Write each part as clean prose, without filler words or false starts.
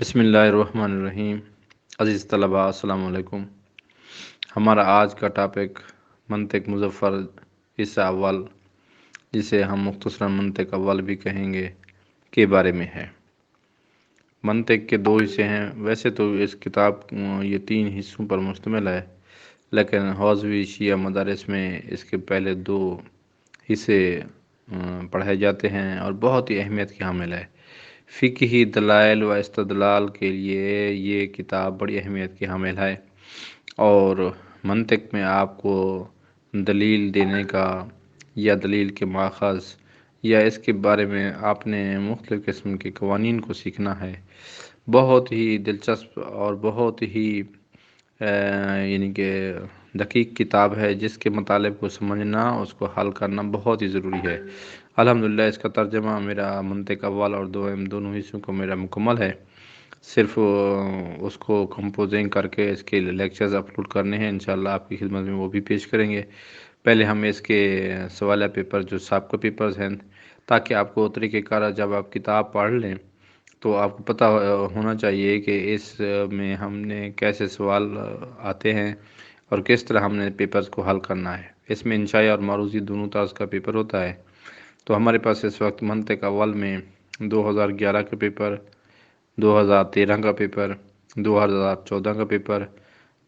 بسم اللہ الرحمن الرحیم۔ عزیز طلباء السلام علیکم۔ ہمارا آج کا ٹاپک منطق مظفر حصہ اول، جسے ہم مختصراً منطق اول بھی کہیں گے، کے بارے میں ہے۔ منطق کے دو حصے ہیں۔ ویسے تو اس کتاب یہ 3 حصوں پر مشتمل ہے، لیکن حوزوی شیعہ مدارس میں اس کے پہلے 2 حصے پڑھائے جاتے ہیں اور بہت ہی اہمیت کی حامل ہے۔ فقہی دلائل و استدلال کے لیے یہ کتاب بڑی اہمیت کی حامل ہے، اور منطق میں آپ کو دلیل دینے کا یا دلیل کے ماخذ یا اس کے بارے میں آپ نے مختلف قسم کے قوانین کو سیکھنا ہے۔ بہت ہی دلچسپ اور بہت ہی یعنی کہ دقیق کتاب ہے، جس کے مطالب کو سمجھنا، اس کو حل کرنا بہت ہی ضروری ہے۔ الحمدللہ اس کا ترجمہ میرا منطق اول اور دوم دونوں حصوں کو میرا مکمل ہے۔ صرف اس کو کمپوزنگ کر کے اس کے لیکچرز اپلوڈ کرنے ہیں، انشاءاللہ آپ کی خدمت میں وہ بھی پیش کریں گے۔ پہلے ہم اس کے سوالہ پیپر جو سابقہ پیپرز ہیں، تاکہ آپ کو طریقہ کار جب آپ کتاب پڑھ لیں تو آپ کو پتہ ہونا چاہیے کہ اس میں ہم نے کیسے سوال آتے ہیں اور کس طرح ہم نے پیپرز کو حل کرنا ہے۔ اس میں انشائی اور معروضی دونوں طرز کا پیپر ہوتا ہے۔ تو ہمارے پاس اس وقت منطق اول میں 2011 کا پیپر، 2013 کا پیپر، 2014 کا پیپر،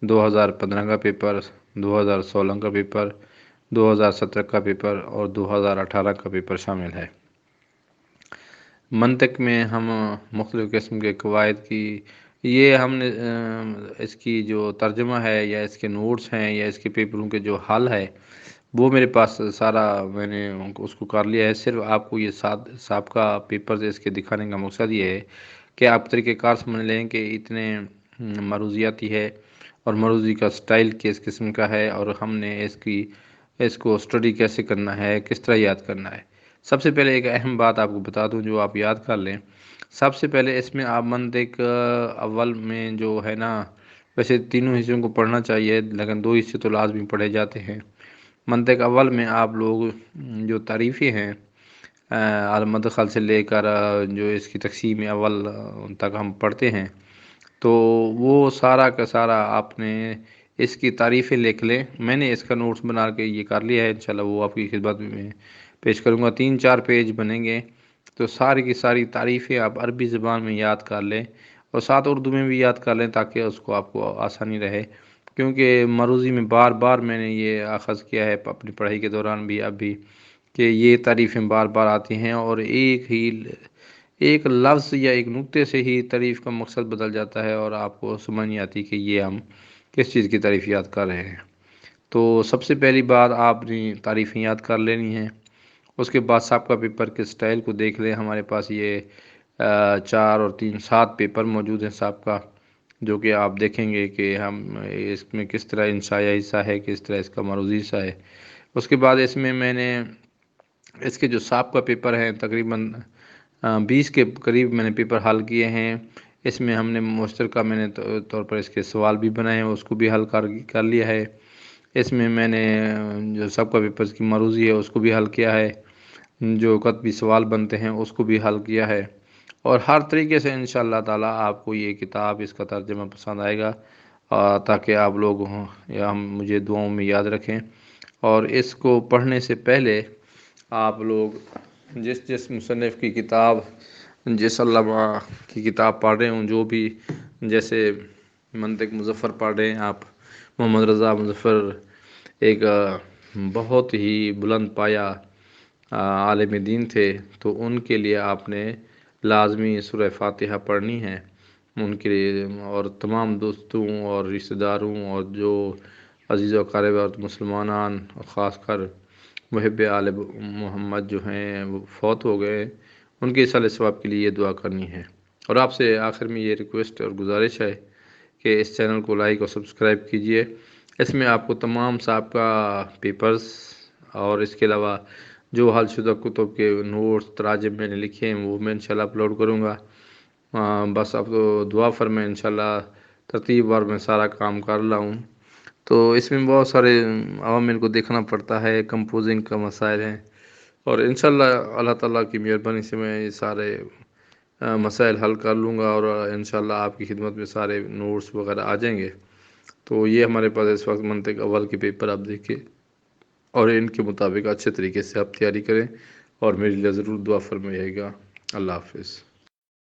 2015 کا پیپر، 2016 کا پیپر، 2017 کا پیپر اور 2018 کا پیپر شامل ہے۔ منطق میں ہم مختلف قسم کے قواعد کی یہ ہم نے اس کی جو ترجمہ ہے یا اس کے نوٹس ہیں یا اس کے پیپروں کے جو حل ہے، وہ میرے پاس سارا میں نے اس کو کر لیا ہے۔ صرف آپ کو یہ سابقہ پیپرز اس کے دکھانے کا مقصد یہ ہے کہ آپ طریقہ کار سمجھ لیں کہ اتنے معروضیاتی ہے اور معروضی کا سٹائل کس قسم کا ہے، اور ہم نے اس کو اسٹڈی کیسے کرنا ہے، کس طرح یاد کرنا ہے۔ سب سے پہلے ایک اہم بات آپ کو بتا دوں جو آپ یاد کر لیں۔ سب سے پہلے اس میں آپ منطق اول میں جو ہے نا، ویسے تینوں حصوں کو پڑھنا چاہیے، لیکن 2 حصے تو لازمی پڑھے جاتے ہیں۔ منطق اول میں آپ لوگ جو تعریفیں ہیں المدخل سے لے کر جو اس کی تقسیم اول تک ہم پڑھتے ہیں، تو وہ سارا کا سارا آپ نے اس کی تعریفیں لکھ لیں۔ میں نے اس کا نوٹس بنا کے یہ کر لیا ہے، انشاءاللہ وہ آپ کی خدمت میں پیش کروں گا۔ 3-4 پیج بنیں گے، تو ساری کی ساری تعریفیں آپ عربی زبان میں یاد کر لیں اور ساتھ اردو میں بھی یاد کر لیں، تاکہ اس کو آپ کو آسانی رہے۔ کیونکہ معروضی میں بار بار میں نے یہ اخذ کیا ہے اپنی پڑھائی کے دوران بھی، اب بھی، کہ یہ تعریفیں بار بار آتی ہیں اور ایک لفظ یا ایک نقطے سے ہی تعریف کا مقصد بدل جاتا ہے اور آپ کو سمجھ نہیں آتی کہ یہ ہم کس چیز کی تعریف یاد کر رہے ہیں۔ تو سب سے پہلی بات آپ نے تعریفیں یاد کر لینی ہیں۔ اس کے بعد سابقہ پیپر کے سٹائل کو دیکھ لیں۔ ہمارے پاس یہ 4 اور 3 7 پیپر موجود ہیں سابقہ، جو کہ آپ دیکھیں گے کہ ہم اس میں کس طرح انشائیہ حصہ ہے، کس طرح اس کا معروضی حصہ ہے۔ اس کے بعد اس میں نے اس کے جو سابقہ پیپر ہیں تقریباً 20 کے قریب میں نے پیپر حل کیے ہیں۔ اس میں ہم نے مشترکہ میں نے طور پر اس کے سوال بھی بنائے ہیں، اس کو بھی حل کر لیا ہے۔ اس میں نے جو سابقہ پیپرز کی معروضی ہے اس کو بھی حل کیا ہے، جو کتبی سوال بنتے ہیں اس کو بھی حل کیا ہے، اور ہر طریقے سے انشاءاللہ تعالی آپ کو یہ کتاب، اس کا ترجمہ پسند آئے گا، تاکہ آپ لوگ یا ہم مجھے دعاؤں میں یاد رکھیں۔ اور اس کو پڑھنے سے پہلے آپ لوگ جس مصنف کی کتاب، جس علامہ کی کتاب پڑھ رہے ہوں، جو بھی، جیسے منطق مظفر پڑھ رہے ہیں آپ، محمد رضا مظفر ایک بہت ہی بلند پایہ عالم دین تھے، تو ان کے لیے آپ نے لازمی سورہ فاتحہ پڑھنی ہے ان کے لیے، اور تمام دوستوں اور رشتہ داروں اور جو عزیز و اقارب اور مسلمانان، خاص کر محب آل محمد جو ہیں وہ فوت ہو گئے، ان کے صالح ثواب کے لیے یہ دعا کرنی ہے۔ اور آپ سے آخر میں یہ ریکویسٹ اور گزارش ہے کہ اس چینل کو لائک اور سبسکرائب کیجئے۔ اس میں آپ کو تمام سابقہ پیپرز اور اس کے علاوہ جو حل شدہ کتب کے نوٹس، تراجم میں نے لکھے ہیں، وہ میں انشاءاللہ اپلوڈ کروں گا۔ بس آپ تو دعا فرمائیں، انشاءاللہ ترتیب وار میں سارا کام کر لاؤں۔ تو اس میں بہت سارے عوامل کو دیکھنا پڑتا ہے، کمپوزنگ کا مسائل ہیں، اور انشاءاللہ اللہ تعالیٰ کی مہربانی سے میں یہ سارے مسائل حل کر لوں گا، اور انشاءاللہ آپ کی خدمت میں سارے نوٹس وغیرہ آ جائیں گے۔ تو یہ ہمارے پاس اس وقت منطق اول کے پیپر آپ دیکھیں، اور ان کے مطابق اچھے طریقے سے آپ تیاری کریں، اور میرے لیے ضرور دعا فرمائیے گا۔ اللہ حافظ۔